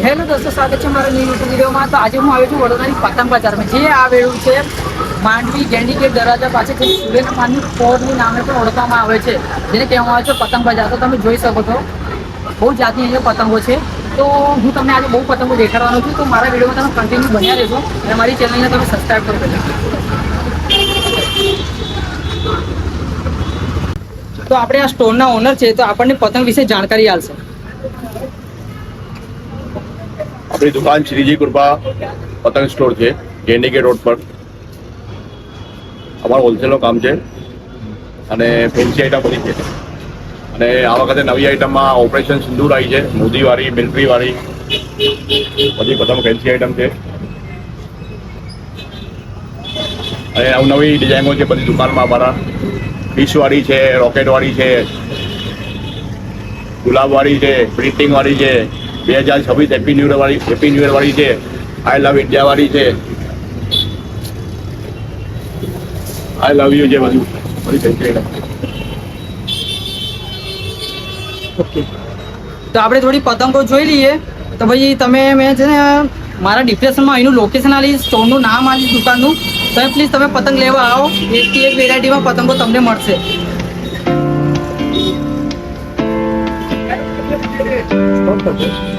Hello દોસ્તો, સ્વાગત છે મારા ન્યૂ યુટ્યુબ વિડીયોમાં. તો આજે હું આવ્યો છું વડોદરાની પતંગ બજારમાં, જે આવેલું છે માંડવી ગેંડી ગેટ દરવાજા પાસે છે. સુરેન્દ્રપાનની ફોરની નામે પણ ઓળખવામાં આવે છે, જેને કહેવામાં આવે છે પતંગ બજાર. તો તમે જોઈ શકો છો બહુ જાતની અહીંયા પતંગો છે. તો હું તમને આજે બહુ પતંગો દેખાડવાનો છું. તો મારા વિડીયોમાં તમે કન્ટિન્યુ બન્યા રહેશો અને મારી ચેનલને તમે સબસ્ક્રાઈબ કરો પહેલાં. તો આપણે આ સ્ટોરના ઓનર છે, તો આપણને પતંગ વિશે જાણકારી આપશે. આપણી દુકાન શ્રીજી કૃપા પતંગ સ્ટોર છે, ગેંડી રોડ પર. અમારું હોલસેલનું કામ છે અને ફેન્સી આઈટમ બધી છે. અને આ વખતે નવી આઈટમમાં ઓપરેશન સિંદૂર આવી છે, મોદીવાળી, મિલિટરીવાળી બધી પતંગ ફેન્સી આઈટમ છે. અને નવી ડિઝાઇનો છે બધી દુકાનમાં અમારા. પીસવાળી છે, રોકેટવાળી છે, ગુલાબવાળી છે, પ્રિન્ટિંગવાળી છે, 2026 હેપી ન્યૂ યર વાળી છે, આઈ લવ ઇન્ડિયા વાળી છે, આઈ લવ યુ છે, બધું બધી ફેન્સી આઈટમ. ઓકે, તો આપણે થોડી પતંગો જોઈ લઈએ. તો ભાઈ મેં છે ને મારા ડિસ્ક્રિપ્શનમાં અહીંનું લોકેશન આલી, સ્ટોરનું નામ આલી દુકાનનું. તમે પ્લીઝ તમે પતંગ લેવા આવો. એકથી એક વેરાયટીમાં પતંગો તમને મળશે. સ્ટોપ કરજો.